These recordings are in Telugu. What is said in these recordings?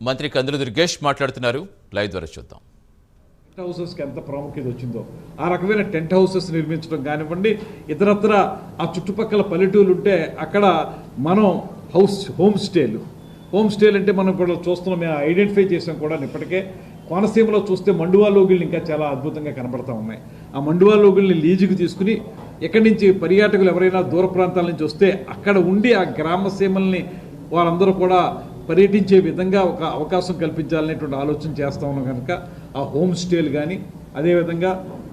మంత్రి కందుల దుర్గేష్ మాట్లాడుతున్నారు. లైవ్ ద్వారా చూద్దాం. టెంట్ హౌసెస్కి ఎంత ప్రాముఖ్యత వచ్చిందో ఆ రకమైన టెంట్ హౌసెస్ నిర్మించడం కానివ్వండి, ఇతరత్ర ఆ చుట్టుపక్కల పల్లెటూళ్ళు ఉంటే అక్కడ మనం హోమ్ స్టేలు అంటే మనం కూడా చూస్తున్నాం, మేము ఐడెంటిఫై చేసాం కూడా. ఇప్పటికే కోనసీమలో చూస్తే మండువా లోగిళ్ళు ఇంకా చాలా అద్భుతంగా కనబడతా ఉన్నాయి. ఆ మండువా లోగిళ్ళని లీజుకు తీసుకుని ఎక్కడి నుంచి పర్యాటకులు ఎవరైనా దూర ప్రాంతాల నుంచి వస్తే అక్కడ ఉండి ఆ గ్రామ సీమల్ని వారందరూ కూడా పర్యటించే విధంగా ఒక అవకాశం కల్పించాలనేటువంటి ఆలోచన చేస్తూ ఉన్నాం. కనుక ఆ హోమ్ స్టేలు కానీ అదేవిధంగా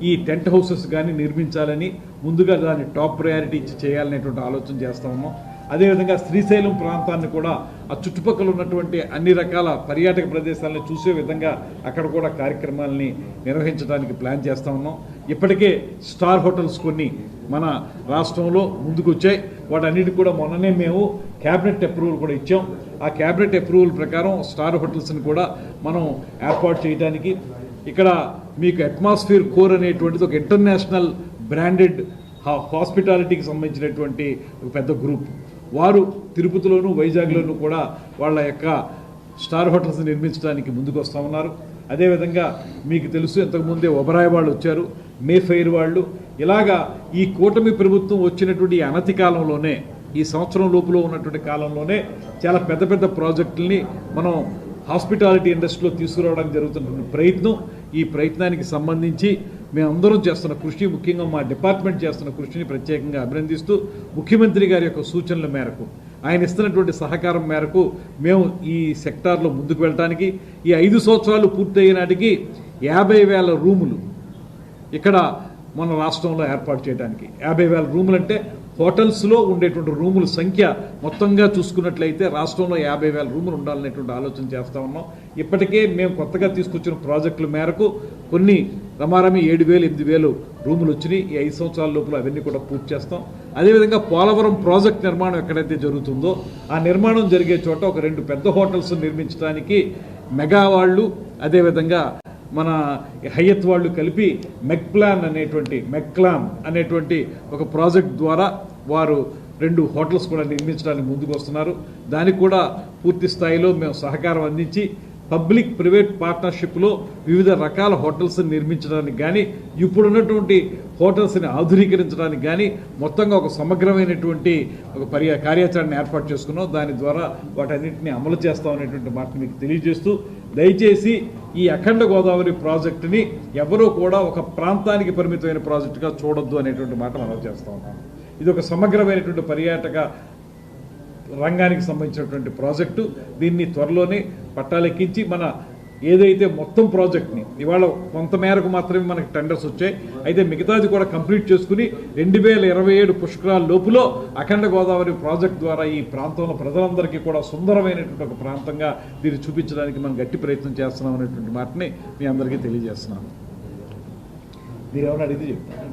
ఈ టెంట్ హౌసెస్ కానీ నిర్మించాలని ముందుగా దాన్ని టాప్ ప్రయారిటీ ఇచ్చి చేయాలనేటువంటి ఆలోచన చేస్తూ ఉన్నాం. అదేవిధంగా శ్రీశైలం ప్రాంతాన్ని కూడా ఆ చుట్టుపక్కల ఉన్నటువంటి అన్ని రకాల పర్యాటక ప్రదేశాలను చూసే విధంగా అక్కడ కూడా కార్యక్రమాలని నిర్వహించడానికి ప్లాన్ చేస్తూ ఉన్నాం. ఇప్పటికే స్టార్ హోటల్స్ కొన్ని మన రాష్ట్రంలో ముందుకు వచ్చాయి. వాటన్నిటికి కూడా మొన్ననే మేము క్యాబినెట్ అప్రూవల్ కూడా ఇచ్చాం. ఆ క్యాబినెట్ అప్రూవల్ ప్రకారం స్టార్ హోటల్స్ని కూడా మనం ఏర్పాటు చేయడానికి ఇక్కడ మీకు అట్మాస్ఫియర్ కోర్ అనేటువంటిది ఒక ఇంటర్నేషనల్ బ్రాండెడ్ హాస్పిటాలిటీకి సంబంధించినటువంటి ఒక పెద్ద గ్రూప్. వారు తిరుపతిలోను వైజాగ్లోనూ కూడా వాళ్ళ యొక్క స్టార్ హోటల్స్ నిర్మించడానికి ముందుకు వస్తూ ఉన్నారు. అదేవిధంగా మీకు తెలుసు, ఇంతకుముందే ఒబరాయ్ వాళ్ళు వచ్చారు, మేఫెయిర్ వాళ్ళు. ఇలాగా ఈ కూటమి ప్రభుత్వం వచ్చినటువంటి అనతి కాలంలోనే, ఈ సంవత్సరం లోపల ఉన్నటువంటి కాలంలోనే చాలా పెద్ద పెద్ద ప్రాజెక్టుల్ని మనం హాస్పిటాలిటీ ఇండస్ట్రీలో తీసుకురావడానికి జరుగుతున్నటువంటి ప్రయత్నం. ఈ ప్రయత్నానికి సంబంధించి మేమందరం చేస్తున్న కృషి, ముఖ్యంగా మా డిపార్ట్మెంట్ చేస్తున్న కృషిని ప్రత్యేకంగా అభినందిస్తూ ముఖ్యమంత్రి గారి యొక్క సూచనల మేరకు, ఆయన ఇస్తున్నటువంటి సహకారం మేరకు మేము ఈ సెక్టార్లో ముందుకు వెళ్ళడానికి ఈ 5 సంవత్సరాలు పూర్తయ్యే నాటికి 50,000 రూములు ఇక్కడ మన రాష్ట్రంలో ఏర్పాటు చేయడానికి. 50,000 రూములు అంటే హోటల్స్లో ఉండేటువంటి రూముల సంఖ్య మొత్తంగా చూసుకున్నట్లయితే రాష్ట్రంలో 50,000 రూములు ఉండాలనేటువంటి ఆలోచన చేస్తూ ఉన్నాం. ఇప్పటికే మేము కొత్తగా తీసుకొచ్చిన ప్రాజెక్టుల మేరకు కొన్ని రమారమి 7,000, 8,000 రూములు వచ్చినాయి. ఈ 5 సంవత్సరాల లోపల అవన్నీ కూడా పూర్తి చేస్తాం. అదేవిధంగా పోలవరం ప్రాజెక్ట్ నిర్మాణం ఎక్కడైతే జరుగుతుందో ఆ నిర్మాణం జరిగే చోట ఒక 2 పెద్ద హోటల్స్ నిర్మించడానికి మెగా వాళ్ళు, అదేవిధంగా మన హయత్ వాళ్ళు కలిపి మెక్లామ్ అనేటువంటి ఒక ప్రాజెక్ట్ ద్వారా వారు 2 హోటల్స్ కూడా నిర్మించడానికి ముందుకు వస్తున్నారు. దానికి కూడా పూర్తి స్థాయిలో మేము సహకారం అందించి పబ్లిక్ ప్రైవేట్ పార్ట్నర్షిప్లో వివిధ రకాల హోటల్స్ నిర్మించడానికి కానీ, ఇప్పుడున్నటువంటి హోటల్స్ని ఆధునీకరించడానికి కానీ మొత్తంగా ఒక సమగ్రమైనటువంటి ఒక కార్యాచరణ ఏర్పాటు చేసుకున్నాం. దాని ద్వారా వాటన్నింటినీ అమలు చేస్తామనేటువంటి మాట మీకు తెలియజేస్తూ, దయచేసి ఈ అఖండ గోదావరి ప్రాజెక్టుని ఎవరూ కూడా ఒక ప్రాంతానికి పరిమితమైన ప్రాజెక్టుగా చూడొద్దు అనేటువంటి మాట మనం చేస్తూ ఉన్నాం. ఇది ఒక సమగ్రమైనటువంటి పర్యాటక రంగానికి సంబంధించినటువంటి ప్రాజెక్టు. దీన్ని త్వరలోనే పట్టాలెక్కించి మన ఏదైతే మొత్తం ప్రాజెక్ట్ని ఇవాళ కొంతమేరకు మాత్రమే మనకి టెండర్స్ వచ్చాయి, అయితే మిగతాది కూడా కంప్లీట్ చేసుకుని 2027 పుష్కరాల లోపులో అఖండ గోదావరి ప్రాజెక్ట్ ద్వారా ఈ ప్రాంతంలో ప్రజలందరికీ కూడా సుందరమైనటువంటి ఒక ప్రాంతంగా దీన్ని చూపించడానికి మనం గట్టి ప్రయత్నం చేస్తున్నాం అనేటువంటి మాటని మీ అందరికీ తెలియజేస్తున్నాను. మీరు ఏమైనా అడిగితే చెప్తాను.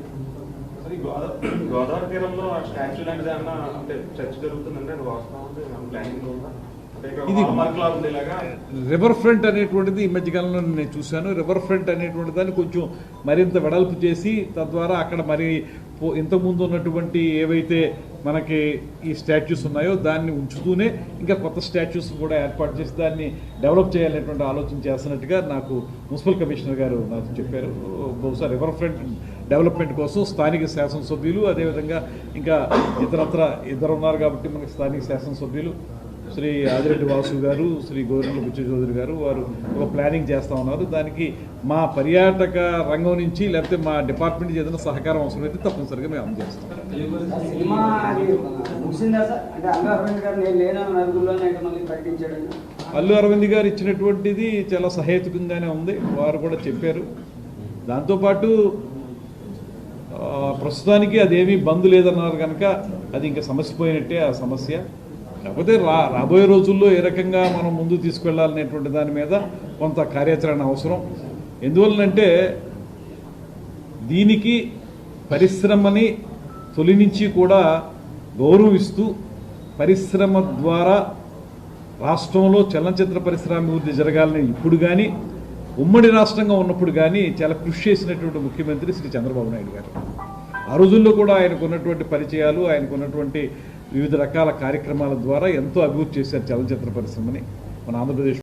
గోదావరి తీరంలో స్టాచ్యూ లాంటిది ఏమన్నా అంటే చర్చ జరుగుతుందంటే అది వాస్తవం ప్లానింగ్ ఉందా? ఇది రివర్ ఫ్రంట్ అనేటువంటిది ఈ మధ్యకాలంలో నేను చూశాను. రివర్ ఫ్రంట్ అనేటువంటి దాన్ని కొంచెం మరింత వెడల్పు చేసి తద్వారా అక్కడ మరి ఇంతకుముందు ఉన్నటువంటి ఏవైతే మనకి ఈ స్టాచ్యూస్ ఉన్నాయో దాన్ని ఉంచుతూనే ఇంకా కొత్త స్టాచ్యూస్ కూడా ఏర్పాటు చేసి దాన్ని డెవలప్ చేయాలనేటువంటి ఆలోచన చేస్తున్నట్టుగా నాకు మున్సిపల్ కమిషనర్ గారు నాకు చెప్పారు. బహుశా రివర్ ఫ్రంట్ డెవలప్మెంట్ కోసం స్థానిక శాసనసభ్యులు, అదేవిధంగా ఇంకా ఇద్దరు ఉన్నారు కాబట్టి మనకి స్థానిక శాసనసభ్యులు శ్రీ ఆదిరెడ్డి వాసు గారు, శ్రీ గోరెంట్ల బుచ్చయ్య చౌదరి గారు, వారు ఒక ప్లానింగ్ చేస్తూ ఉన్నారు. దానికి మా పర్యాటక రంగం నుంచి లేకపోతే మా డిపార్ట్మెంట్ నుంచి ఏదైనా సహకారం అవసరమైతే తప్పనిసరిగా మేము అందజేస్తాం. అల్లు అరవింద్ గారు ఇచ్చినటువంటిది చాలా సహేతుకంగానే ఉంది, వారు కూడా చెప్పారు. దాంతోపాటు ప్రస్తుతానికి అదేమీ బంద్ లేదన్నారు కనుక అది ఇంకా సమస్య పోయినట్టే ఆ సమస్య. కాకపోతే రాబోయే రోజుల్లో ఏ రకంగా మనం ముందు తీసుకెళ్లాలనేటువంటి దాని మీద కొంత కార్యాచరణ అవసరం. ఎందువలనంటే దీనికి పరిశ్రమని తొలి నుంచి కూడా గౌరవిస్తూ పరిశ్రమ ద్వారా రాష్ట్రంలో చలనచిత్ర పరిశ్రమ అభివృద్ధి జరగాలని ఇప్పుడు కానీ ఉమ్మడి రాష్ట్రంగా ఉన్నప్పుడు కానీ చాలా కృషి చేసినటువంటి ముఖ్యమంత్రి శ్రీ చంద్రబాబు నాయుడు గారు. ఆ రోజుల్లో కూడా ఆయనకు ఉన్నటువంటి పరిచయాలు, ఆయనకు ఉన్నటువంటి వివిధ రకాల కార్యక్రమాల ద్వారా ఎంతో అభివృద్ధి చేశారు చలనచిత్ర పరిశ్రమని మన ఆంధ్రప్రదేశ్.